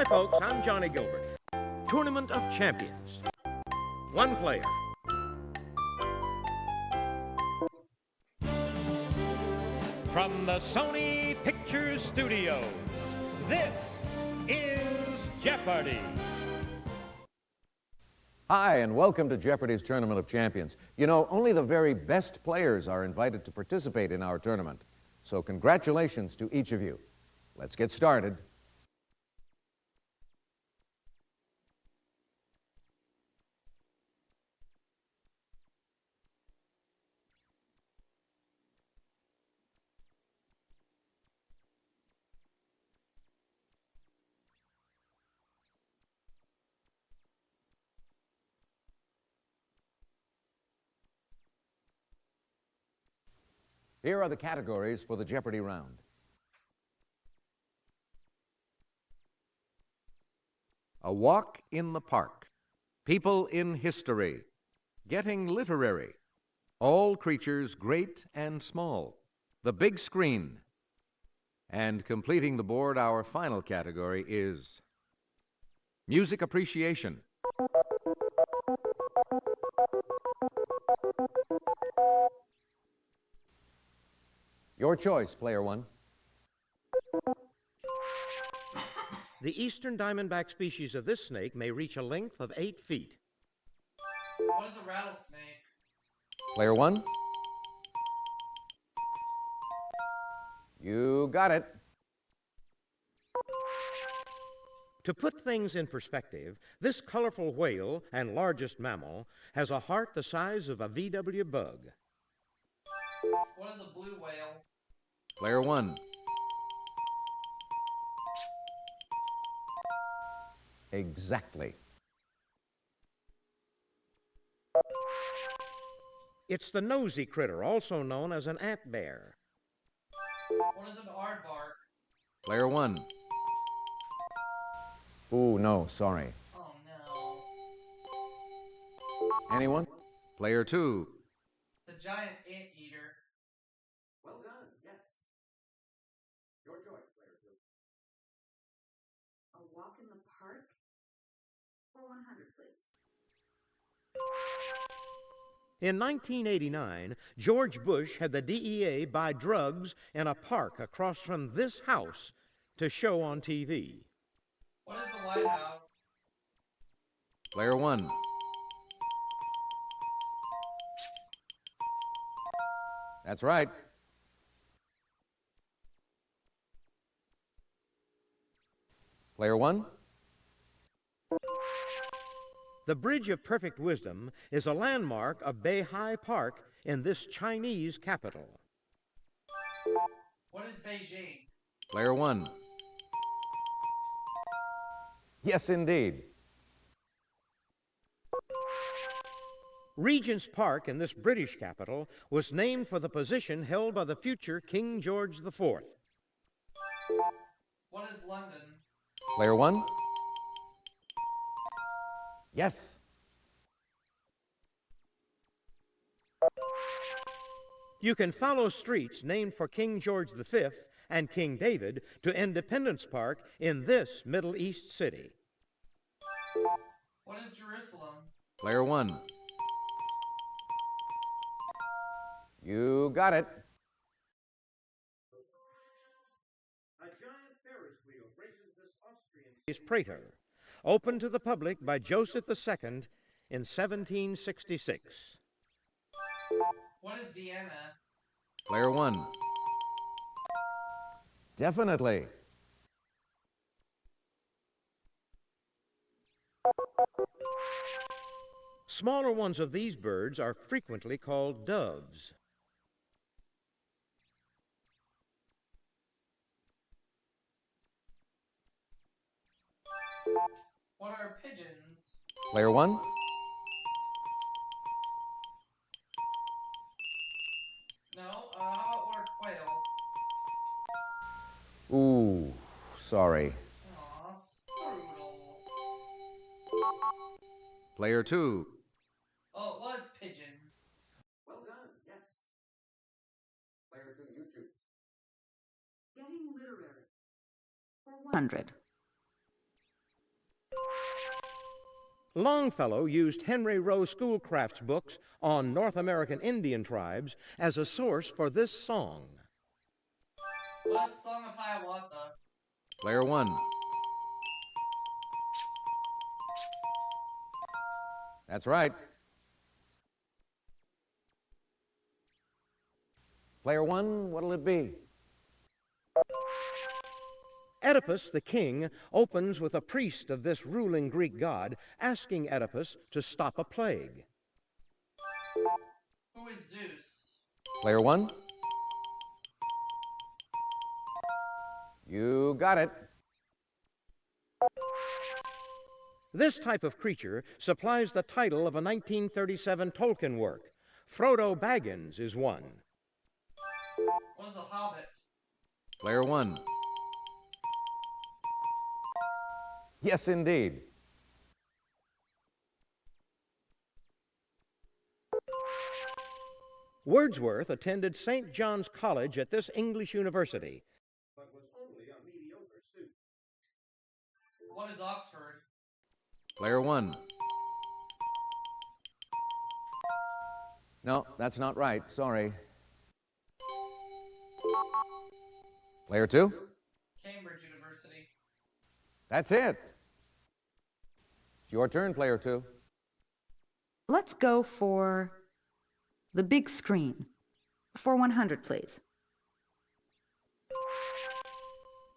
Hi, folks. I'm Johnny Gilbert. Tournament of Champions. One player. From the Sony Pictures Studios, this is Jeopardy! Hi, and welcome to Jeopardy's Tournament of Champions. You know, only the very best players are invited to participate in our tournament. So congratulations to each of you. Let's get started. Here are the categories for the Jeopardy round. A walk in the park, people in history, getting literary, all creatures great and small, the big screen, and completing the board, our final category is music appreciation. Your choice, player one. The eastern diamondback species of this snake may reach a length of 8 feet. What is a rattlesnake? Player one. You got it. To put things in perspective, this colorful whale and largest mammal has a heart the size of a VW bug. What is a blue whale? Player one. Exactly. It's the nosy critter, also known as an ant bear. What is an aardvark? Player one. Ooh, no, sorry. Oh no. Anyone? Player two. The giant anteater. Well done, yes. Your choice, player two. A walk in the park? For 100, please. In 1989, George Bush had the DEA buy drugs in a park across from this house to show on TV. What is the White House? Player one. That's right. Player one. The Bridge of Perfect Wisdom is a landmark of Beihai Park in this Chinese capital. What is Beijing? Player one. Yes, indeed. Regent's Park in this British capital was named for the position held by the future King George IV. What is London? Player one. Yes. You can follow streets named for King George V and King David to Independence Park in this Middle East city. What is Jerusalem? Player one. You got it. A giant Ferris wheel graces this Austrian Prater, opened to the public by Joseph II in 1766. What is Vienna? Player one. Definitely. Smaller ones of these birds are frequently called doves. What are pigeons? Player one. No, how about what are quail? Ooh, sorry. Aw, strudel. Player two. Oh, it was pigeon. Well done, yes. Player two, you choose. Getting literary. For 100. Longfellow used Henry Rowe Schoolcraft's books on North American Indian tribes as a source for this song. What is Song of Hiawatha? Player 1. That's right. Player 1, what'll it be? Oedipus, the king, opens with a priest of this ruling Greek god asking Oedipus to stop a plague. Who is Zeus? Player 1. You got it. This type of creature supplies the title of a 1937 Tolkien work. Frodo Baggins is one. What is a hobbit? Player 1. Yes, indeed. Wordsworth attended St. John's College at this English university, but was only a mediocre student. What is Oxford? Player 1. No, that's not right. Sorry. Player 2. Cambridge University. That's it. It's your turn, Player 2. Let's go for the big screen. For 100, please.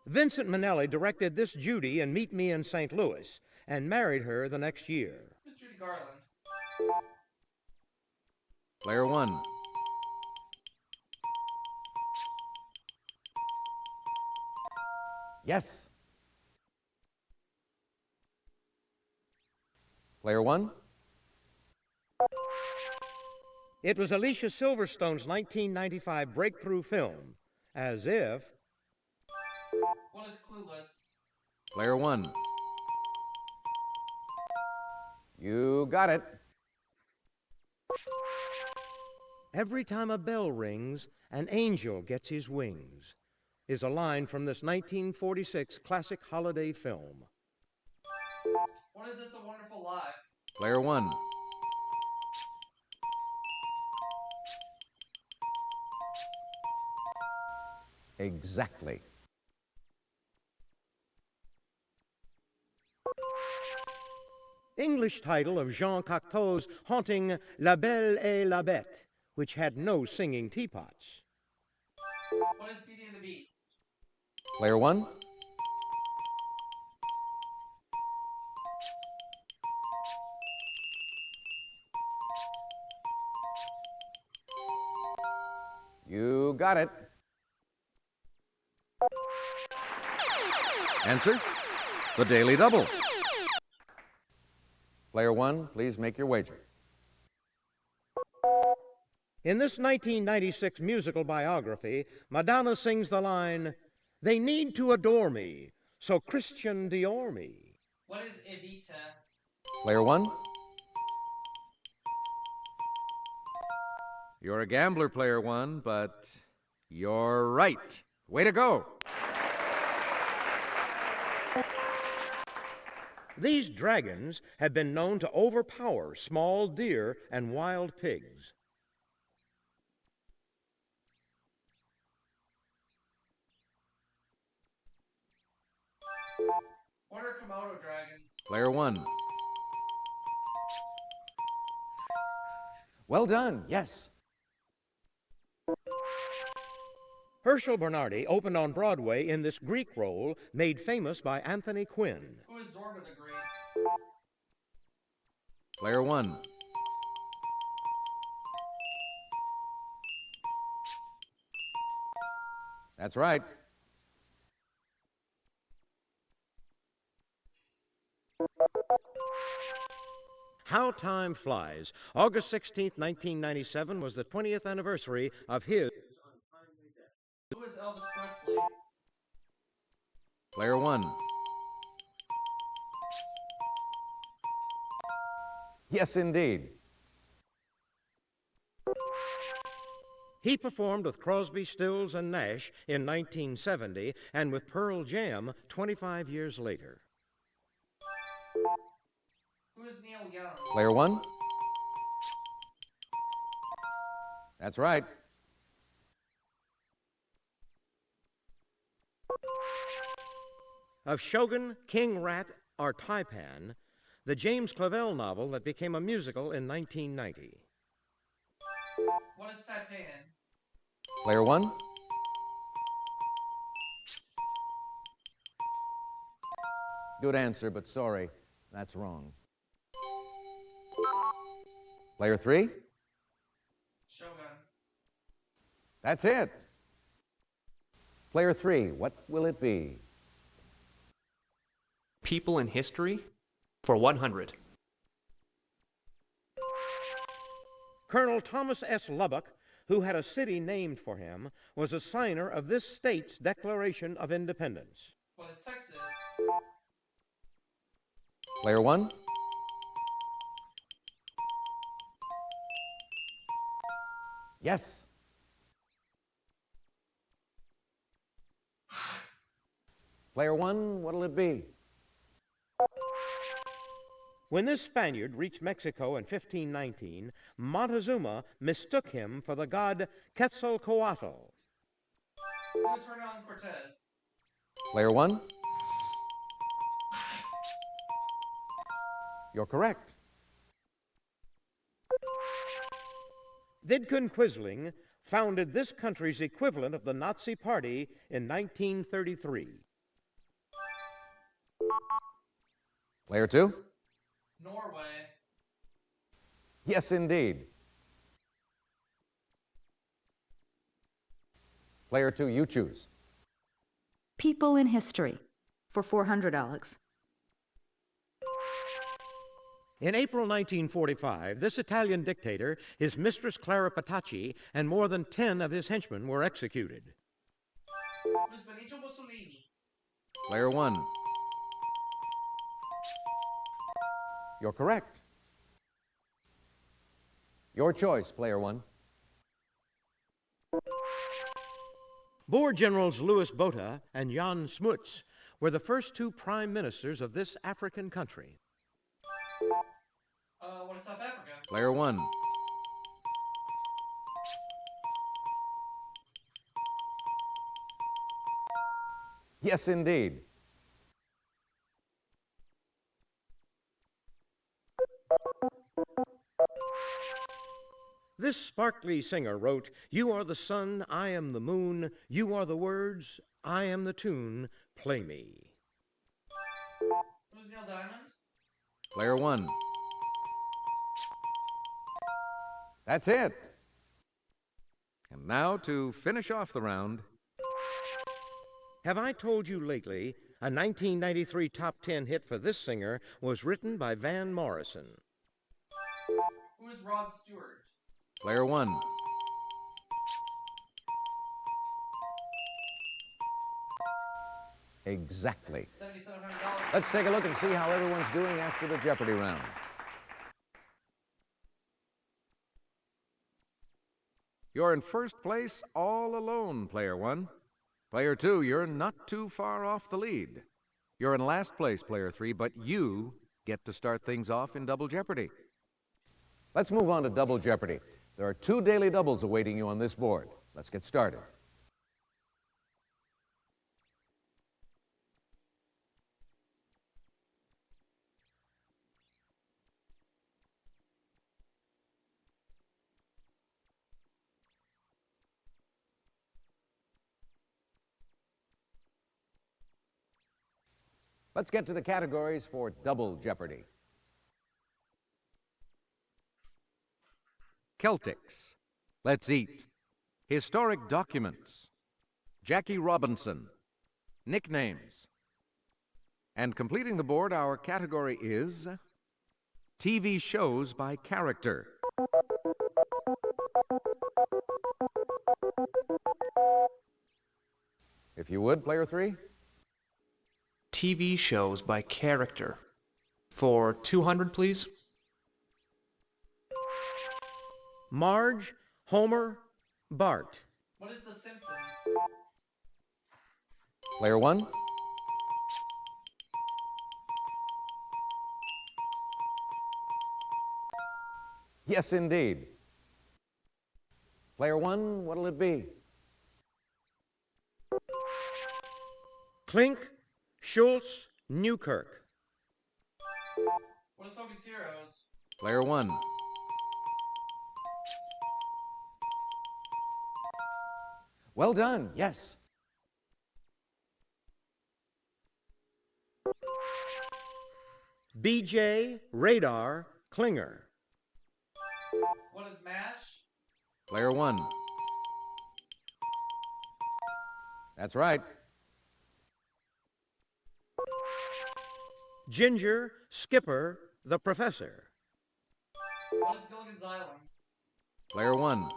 Vincent Minnelli directed this Judy in Meet Me in St. Louis and married her the next year. Who's Judy Garland? Player 1. Yes. Player 1. It was Alicia Silverstone's 1995 breakthrough film, As If. What is Clueless? Player 1. You got it. Every time a bell rings, an angel gets his wings, is a line from this 1946 classic holiday film. What is It's a Wonderful Life? Player 1. Exactly. English title of Jean Cocteau's haunting La Belle et la Bête, which had no singing teapots. What is Beauty and the Beast? Player 1. You got it. Answer: The Daily Double. Player 1, please make your wager. In this 1996 musical biography, Madonna sings the line, "They need to adore me, so Christian Dior me." What is Evita? Player 1. You're a gambler, Player 1, but you're right. Way to go. These dragons have been known to overpower small deer and wild pigs. What are Komodo dragons? Player 1. Well done, yes. Herschel Bernardi opened on Broadway in this Greek role made famous by Anthony Quinn. Who is Zorba the Greek? Player 1. That's right. How time flies. August 16th, 1997 was the 20th anniversary of his untimely death. Who is Elvis Presley? Player 1. Yes, indeed. He performed with Crosby, Stills, and Nash in 1970 and with Pearl Jam 25 years later. Who Who's Neil Young? Player one. That's right. Of Shogun, King Rat, or Taipan, the James Clavell novel that became a musical in 1990. What is Taipan? Player one. Good answer, but sorry, that's wrong. Player three. Shogun. That's it. Player three, what will it be? People in history for 100. Colonel Thomas S. Lubbock, who had a city named for him, was a signer of this state's Declaration of Independence. What is Texas? Player one. Yes. Player one, what'll it be? When this Spaniard reached Mexico in 1519, Montezuma mistook him for the god Quetzalcoatl. Who's Hernan Cortez? Player one. You're correct. Vidkun Quisling founded this country's equivalent of the Nazi Party in 1933. Player two. Norway. Yes, indeed. Player two, you choose. People in history for 400, Alex. In April 1945, this Italian dictator, his mistress Clara Petacci, and more than 10 of his henchmen were executed. Who's Benito Mussolini? Player one. You're correct. Your choice, player one. Boer generals Louis Botha and Jan Smuts were the first two prime ministers of this African country. What is South Africa? Player one. Yes, indeed. This sparkly singer wrote, "You are the sun, I am the moon, you are the words, I am the tune, play me." Who's Neil Diamond? Player one. That's it. And now to finish off the round. Have I told you lately, a 1993 top 10 hit for this singer was written by Van Morrison. Who is Rod Stewart? Player one. Exactly. $7,700. Let's take a look and see how everyone's doing after the Jeopardy round. You're in first place all alone, player one. Player two, you're not too far off the lead. You're in last place, player three, but you get to start things off in Double Jeopardy. Let's move on to Double Jeopardy. There are 2 daily doubles awaiting you on this board. Let's get started. Let's get to the categories for Double Jeopardy. Celtics. Let's eat. Historic documents. Jackie Robinson. Nicknames. And completing the board, our category is TV shows by character. If you would, player three. TV shows by character for 200, please. Marge, Homer, Bart. What is The Simpsons? Player one. Yes, indeed. Player one, what'll it be? Klink, Schultz, Newkirk. What is Hogan's Heroes? Player one. Well done, yes. BJ, Radar, Klinger. What is MASH? Player one. That's right. Ginger, Skipper, the Professor. What is Gilligan's Island? Player one.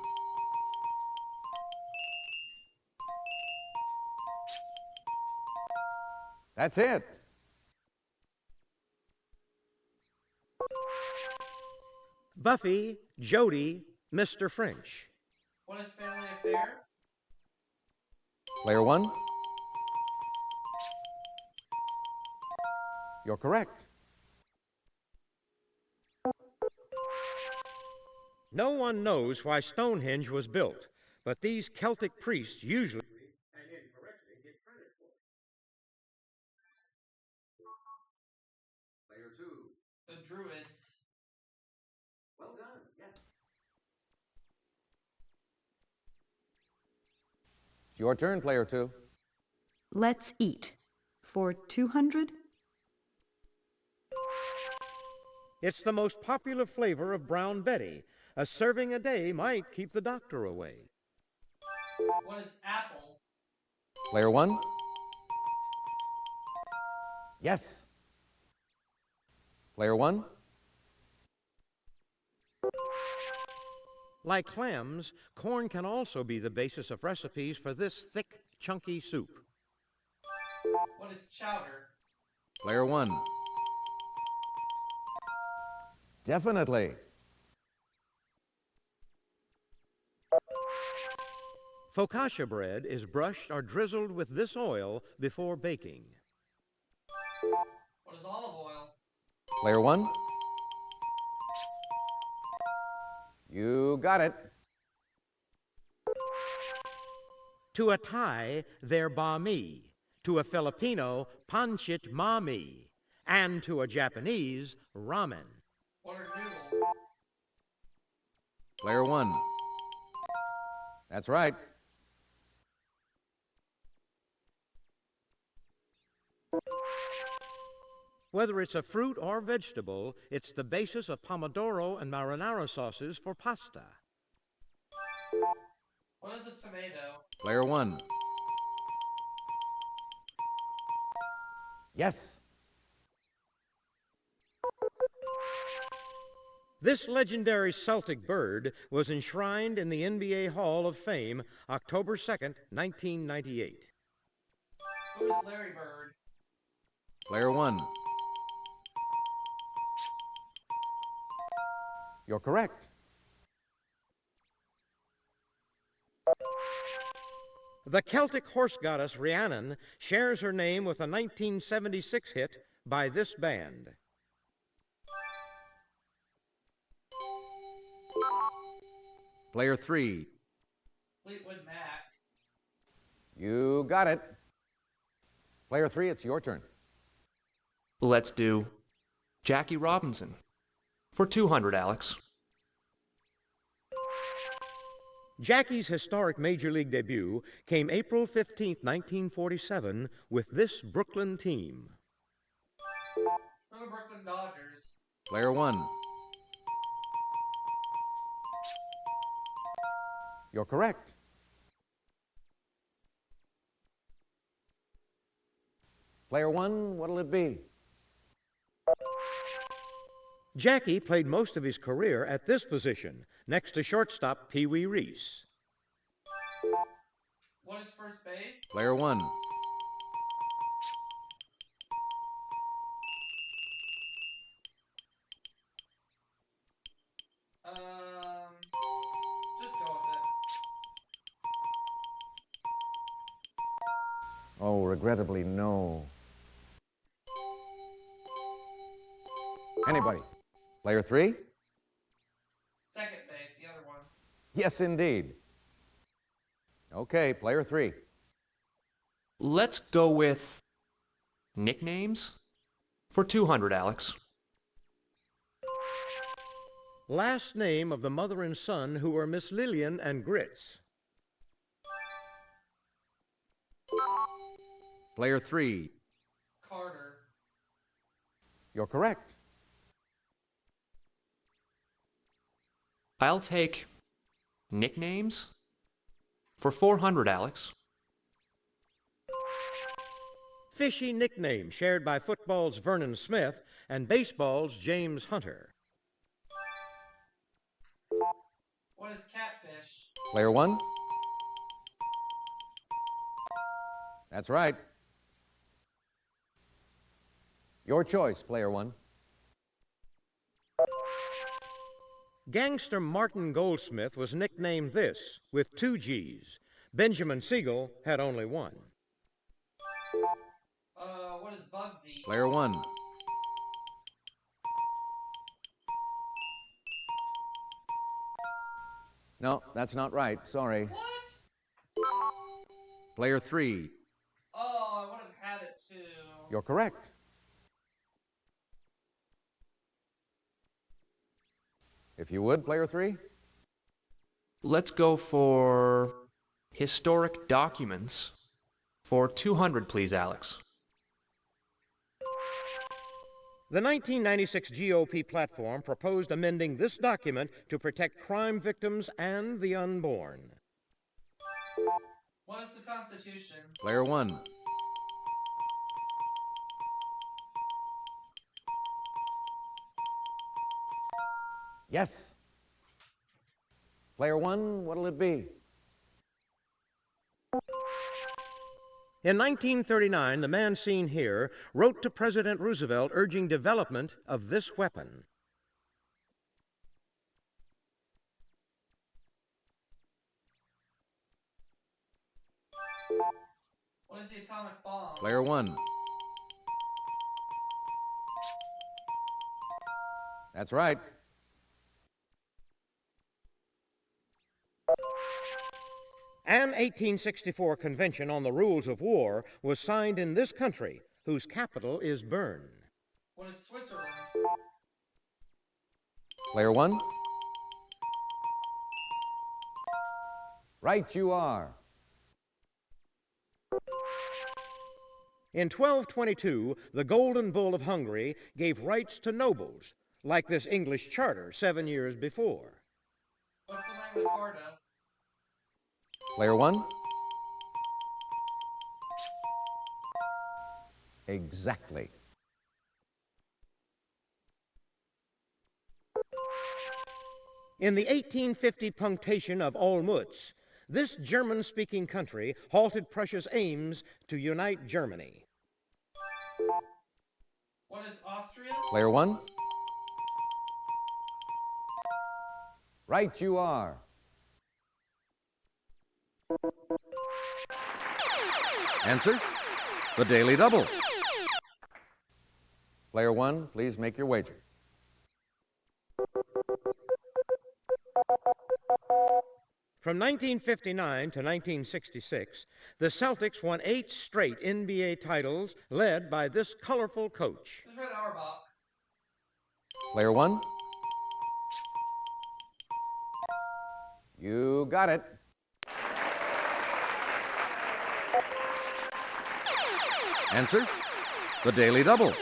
That's it. Buffy, Jody, Mr. French. What is Family Affair? Player one. You're correct. No one knows why Stonehenge was built, but these Celtic priests usually and incorrectly get credit for it. Player two. The Druids. Well done, yes. It's your turn, player two. Let's eat. For 200? It's the most popular flavor of Brown Betty. A serving a day might keep the doctor away. What is Apple? Player one. Yes. Player one. Like clams, corn can also be the basis of recipes for this thick, chunky soup. What is Chowder? Player one. Definitely. Focaccia bread is brushed or drizzled with this oil before baking. What is olive oil? Player one. You got it. To a Thai, they're banh mi. To a Filipino, pancit mami. And to a Japanese, ramen. What are noodles? Player one. That's right. Whether it's a fruit or vegetable, it's the basis of pomodoro and marinara sauces for pasta. What is a tomato? Player one. Yes. This legendary Celtic bird was enshrined in the NBA Hall of Fame October 2nd, 1998. Who is Larry Bird? Player one. You're correct. The Celtic horse goddess Rhiannon shares her name with a 1976 hit by this band. Player three. Fleetwood Mac. You got it. Player three, it's your turn. Let's do Jackie Robinson. For 200, Alex. Jackie's historic Major League debut came April 15, 1947, with this Brooklyn team. For the Brooklyn Dodgers. Player one. You're correct. Player one, what'll it be? Jackie played most of his career at this position, next to shortstop Pee Wee Reese. What is first base? Player one. Just go with it. Oh, regrettably, no. Anybody? Player three? Yes, indeed. Okay, player 3. Let's go with nicknames for 200, Alex. Last name of the mother and son who were Miss Lillian and Grits. Player 3. Carter. You're correct. I'll take nicknames for 400, Alex. Fishy nickname shared by football's Vernon Smith and baseball's James Hunter. What is catfish? Player 1. That's right. Your choice, player 1. Gangster Martin Goldsmith was nicknamed this with 2 G's. Benjamin Siegel had only 1. What is Bugsy? Player 1. No, that's not right. Sorry. What? Player 3. Oh, I would have had it too. You're correct. If you would, player 3. Let's go for historic documents for 200, please, Alex. The 1996 GOP platform proposed amending this document to protect crime victims and the unborn. What is the Constitution? Player 1. Yes. Player 1, what'll it be? In 1939, the man seen here wrote to President Roosevelt urging development of this weapon. What is the atomic bomb? Player 1. That's right. An 1864 convention on the rules of war was signed in this country, whose capital is Bern. What is Switzerland? Player 1. Right you are. In 1222, the Golden Bull of Hungary gave rights to nobles, like this English charter 7 years before. What's the Magna Carta? Player 1. Exactly. In the 1850 punctation of Olmütz, this German-speaking country halted Prussia's aims to unite Germany. What is Austria? Player 1. Right you are. Answer, the Daily Double. Player 1, please make your wager. From 1959 to 1966, the Celtics won 8 straight NBA titles, led by this colorful coach. Who's Red Auerbach? Player 1. You got it. Answer, the Daily Double.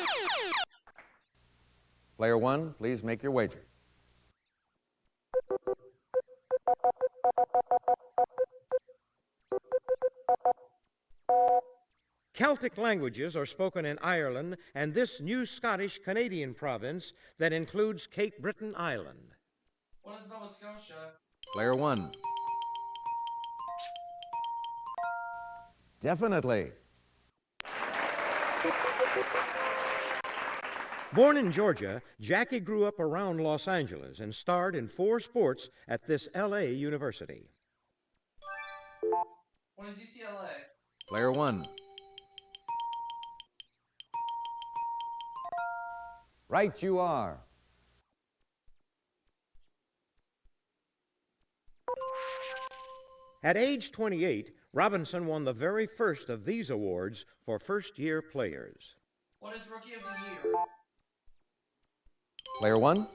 Player 1, please make your wager. Celtic languages are spoken in Ireland and this new Scottish-Canadian province that includes Cape Breton Island. What is Nova Scotia? Player 1. Definitely. Born in Georgia, Jackie grew up around Los Angeles and starred in 4 sports at this LA university. What is UCLA? Player 1. Right you are. At age 28, Robinson won the very first of these awards for first-year players. What is Rookie of the Year? Player 1.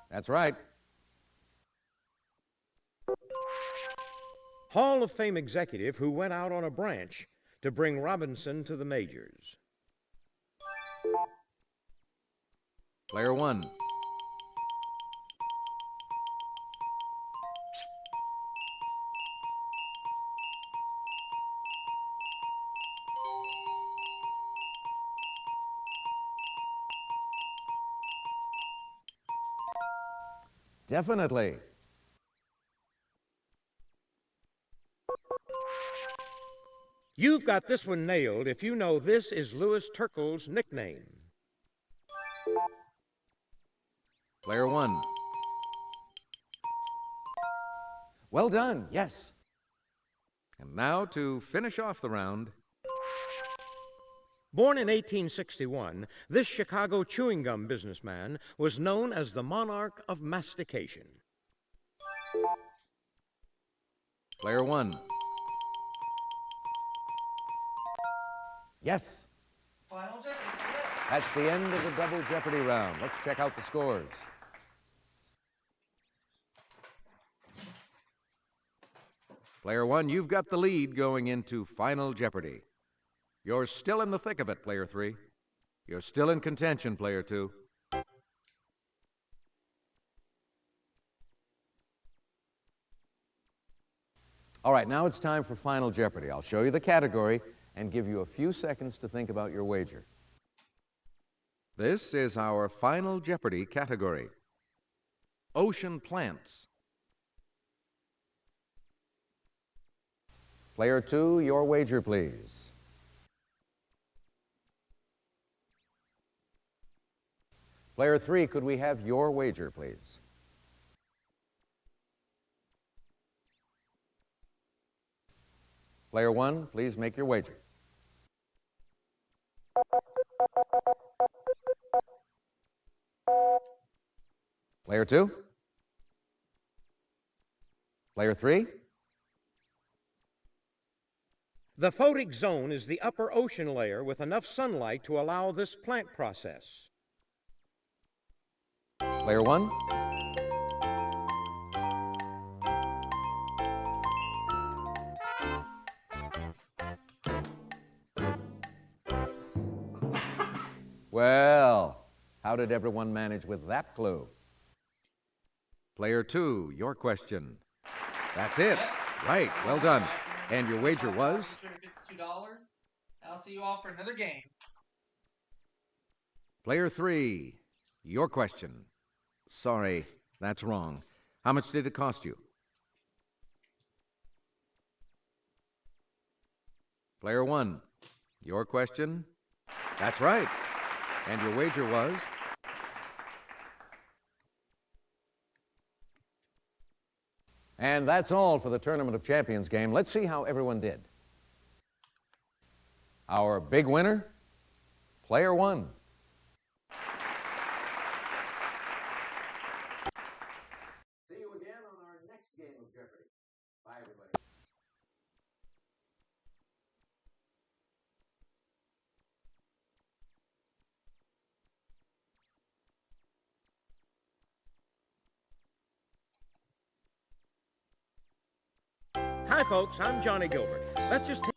That's right. Hall of Fame executive who went out on a branch to bring Robinson to the majors. Player 1. Definitely. You've got this one nailed if you know this is Louis Turkle's nickname. Player 1. Well done, yes. And now to finish off the round. Born in 1861, this Chicago chewing gum businessman was known as the monarch of mastication. Player 1. Yes. Final Jeopardy. Correct. That's the end of the double Jeopardy round. Let's check out the scores. Player 1, you've got the lead going into Final Jeopardy. You're still in the thick of it, Player 3. You're still in contention, Player 2. All right, now it's time for Final Jeopardy. I'll show you the category and give you a few seconds to think about your wager. This is our Final Jeopardy category. Ocean plants. Player 2, your wager, please. Player 3, could we have your wager, please? Player 1, please make your wager. Player 2? Player 3? The photic zone is the upper ocean layer with enough sunlight to allow this plant process. Player 1? Well, how did everyone manage with that clue? Player 2, your question. That's it. Right, well done. And your wager was? $52. I'll see you all for another game. Player 3, your question. Sorry, that's wrong. How much did it cost you? Player 1, your question. That's right. And your wager was? And that's all for the Tournament of Champions game. Let's see how everyone did. Our big winner, Player 1. See you again on our next game of Jeopardy. Bye, everybody. Hi, folks. I'm Johnny Gilbert. Let's just take